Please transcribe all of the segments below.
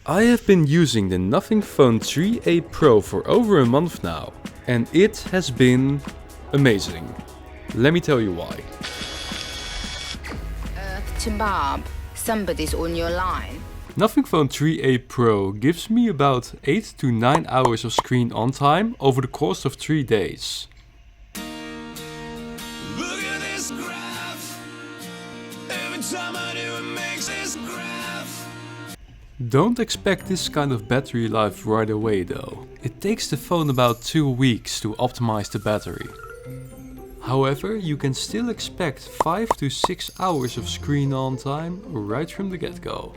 I have been using the Nothing Phone 3A Pro for over a month now, and it has been amazing. Let me tell you why. To Bob, somebody's on your line. Nothing Phone 3A Pro gives me about 8 to 9 hours of screen on time over the course of 3 days. Look at this graph. Every time I do it makes this graph. Don't expect this kind of battery life right away though. It takes the phone about 2 weeks to optimize the battery. However, you can still expect 5 to 6 hours of screen on time right from the get-go.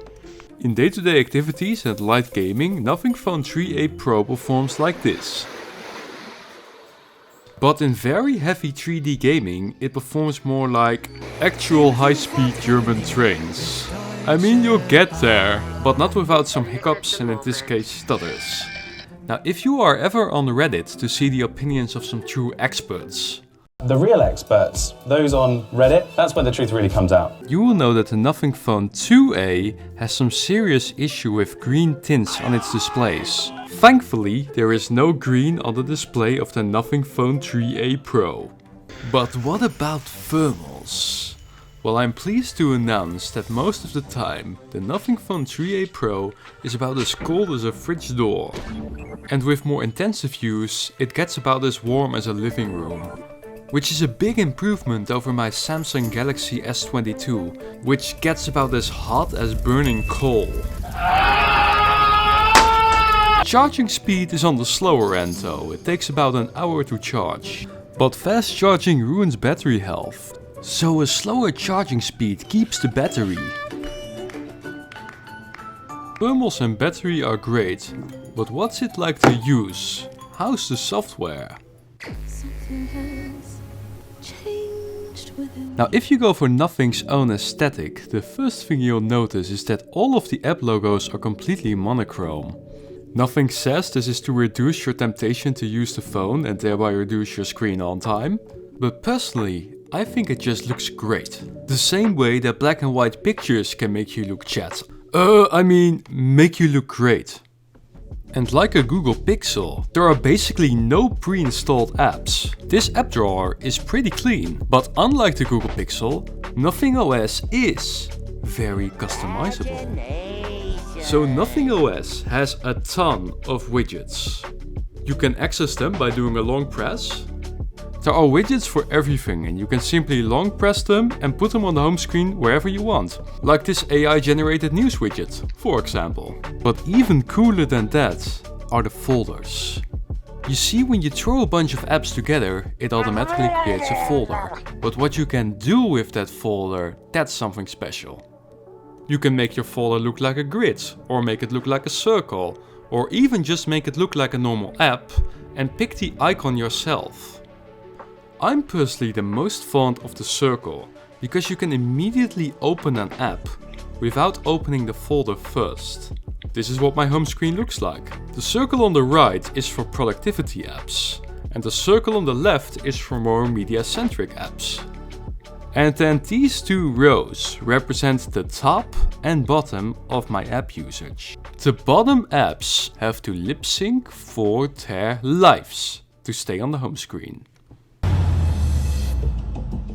In day-to-day activities and light gaming, Nothing Phone 3A Pro performs like this. But in very heavy 3D gaming, it performs more like actual high-speed German trains. I mean, you'll get there, but not without some hiccups and in this case stutters. Now, if you are ever on Reddit to see the opinions of some true experts, the real experts, those on Reddit, that's where the truth really comes out. you will know that the Nothing Phone 2A has some serious issue with green tints on its displays. Thankfully, there is no green on the display of the Nothing Phone 3A Pro. But what about thermals? Well, I'm pleased to announce that most of the time, the Nothing Phone 3A Pro is about as cold as a fridge door. And with more intensive use, it gets about as warm as a living room. Which is a big improvement over my Samsung Galaxy S22, which gets about as hot as burning coal. Charging speed is on the slower end though, it takes about an hour to charge. But fast charging ruins battery health, so a slower charging speed keeps the battery. Thermals and battery are great, but what's it like to use? How's the software? Now, if you go for Nothing's own aesthetic, the first thing you'll notice is that all of the app logos are completely monochrome. Nothing says this is to reduce your temptation to use the phone and thereby reduce your screen on time, but personally, I think it just looks great. The same way that black and white pictures can make you look make you look great. And like a Google Pixel, there are basically no pre-installed apps. This app drawer is pretty clean, but unlike the Google Pixel, Nothing OS is very customizable. So Nothing OS has a ton of widgets. You can access them by doing a long press. There are widgets for everything and you can simply long press them and put them on the home screen wherever you want. Like this AI generated news widget, for example. But even cooler than that are the folders. You see, when you throw a bunch of apps together, it automatically creates a folder. But what you can do with that folder, that's something special. You can make your folder look like a grid, or make it look like a circle, or even just make it look like a normal app and pick the icon yourself. I'm personally the most fond of the circle, because you can immediately open an app without opening the folder first. This is what my home screen looks like. The circle on the right is for productivity apps, and the circle on the left is for more media-centric apps. And then these two rows represent the top and bottom of my app usage. The bottom apps have to lip sync for their lives to stay on the home screen.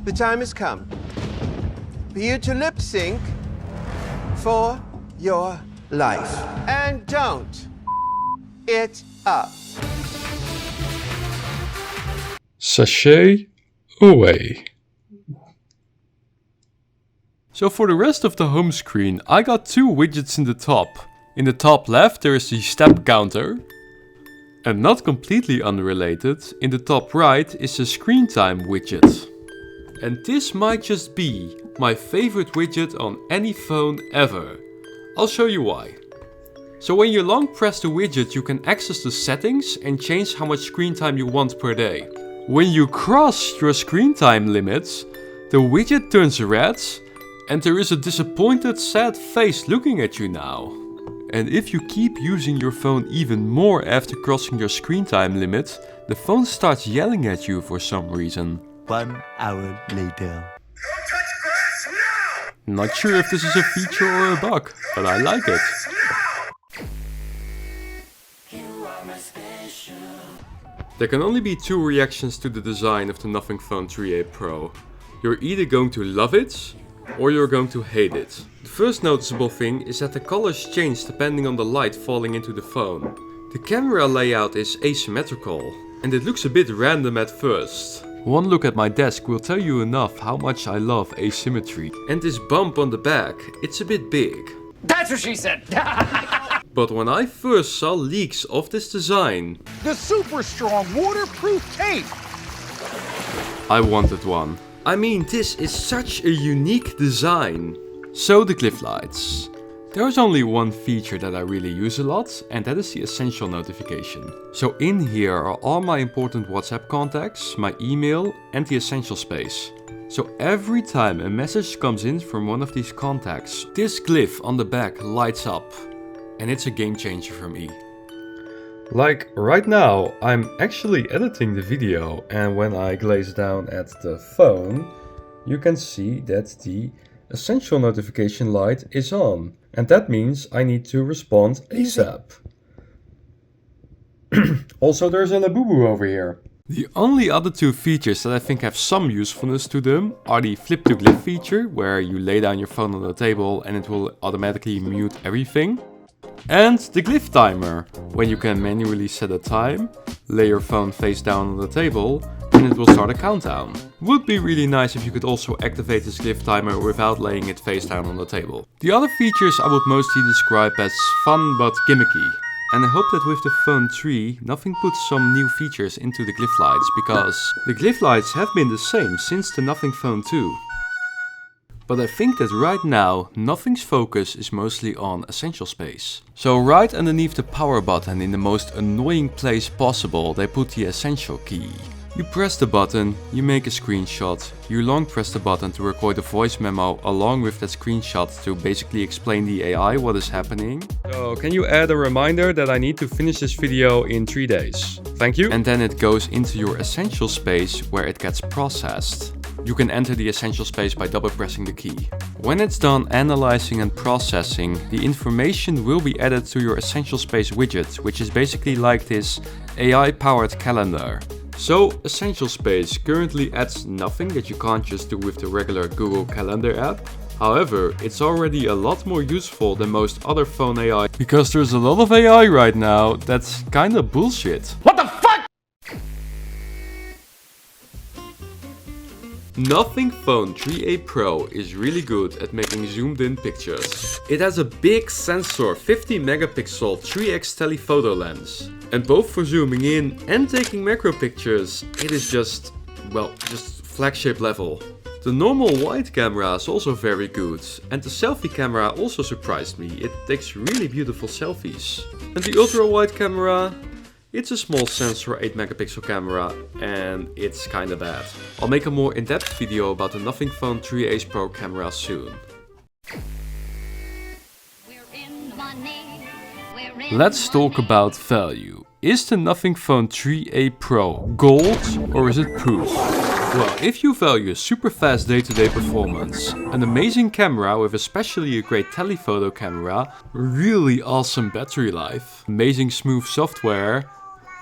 The time has come for you to lip sync for your life. And don't it up. Sachet away. So for the rest of the home screen, I got two widgets in the top. In the top left there is the step counter. And not completely unrelated, in the top right is the screen time widget. And this might just be my favorite widget on any phone ever. I'll show you why. So when you long press the widget, you can access the settings and change how much screen time you want per day. When you cross your screen time limits, the widget turns red and there is a disappointed, sad face looking at you now. And if you keep using your phone even more after crossing your screen time limit, the phone starts yelling at you for some reason. 1 hour later. Not sure if this is a feature or a bug, but I like it. There can only be two reactions to the design of the Nothing Phone 3A Pro. You're either going to love it or you're going to hate it. The first noticeable thing is that the colors change depending on the light falling into the phone. The camera layout is asymmetrical and it looks a bit random at first. One look at my desk will tell you enough how much I love asymmetry. And this bump on the back, it's a bit big. That's what she said! But when I first saw leaks of this design, The super strong waterproof tape! I wanted one. I mean, this is such a unique design. So the glyph lights. There's only one feature that I really use a lot, and that is the essential notification. So in here are all my important WhatsApp contacts, my email and the essential space. So every time a message comes in from one of these contacts, this glyph on the back lights up. And it's a game changer for me. Like right now, I'm actually editing the video, and when I glaze down at the phone, you can see that the essential notification light is on. And that means I need to respond ASAP. Also, there's a Labubu over here. The only other two features that I think have some usefulness to them are the flip to glyph feature, where you lay down your phone on the table and it will automatically mute everything. And the glyph timer, when you can manually set a time, lay your phone face down on the table, and it will start a countdown. Would be really nice if you could also activate this glyph timer without laying it face down on the table. The other features I would mostly describe as fun but gimmicky. And I hope that with the Phone 3, Nothing puts some new features into the glyph lights, because the glyph lights have been the same since the Nothing Phone 2. But I think that right now, Nothing's focus is mostly on essential space. So right underneath the power button, in the most annoying place possible, they put the essential key. You press the button, you make a screenshot, you long press the button to record a voice memo along with that screenshot to basically explain the AI what is happening. So can you add a reminder that I need to finish this video in 3 days? Thank you. And then it goes into your essential space where it gets processed. You can enter the essential space by double pressing the key. When it's done analyzing and processing, the information will be added to your essential space widget, which is basically like this AI-powered calendar. So essential space currently adds nothing that you can't just do with the regular Google Calendar app. However, it's already a lot more useful than most other phone AI, because there's a lot of AI right now that's kinda bullshit. What the fuck? Nothing Phone 3A Pro is really good at making zoomed in pictures. It has a big sensor 50 megapixel 3x telephoto lens. And both for zooming in and taking macro pictures, it is just flagship level. The normal wide camera is also very good, and the selfie camera also surprised me. It takes really beautiful selfies. And the ultra wide camera, it's a small sensor 8 megapixel camera, and it's kinda bad. I'll make a more in-depth video about the Nothing Phone 3A Pro camera soon. Let's talk about value. Is the Nothing Phone 3A Pro gold or is it poop? Well, if you value super fast day-to-day performance, an amazing camera with especially a great telephoto camera, really awesome battery life, amazing smooth software,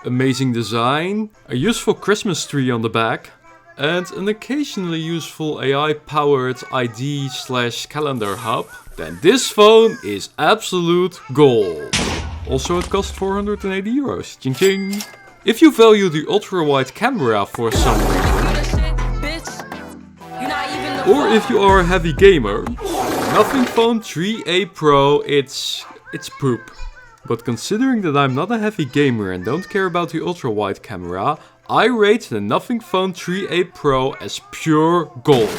amazing design, a useful Christmas tree on the back, and an occasionally useful AI-powered ID/calendar hub, then this phone is absolute gold. Also, it costs 480 euros. Ching ching! If you value the ultra-wide camera for some reason, or if you are a heavy gamer, Nothing Phone 3A Pro, it's poop. But considering that I'm not a heavy gamer and don't care about the ultra-wide camera, I rate the Nothing Phone 3A Pro as pure gold.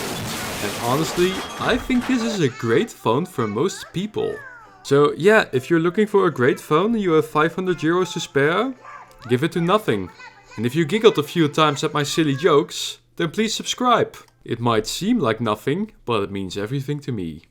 And honestly, I think this is a great phone for most people. So yeah, if you're looking for a great phone and you have 500 euros to spare, give it to Nothing. And if you giggled a few times at my silly jokes, then please subscribe. It might seem like nothing, but it means everything to me.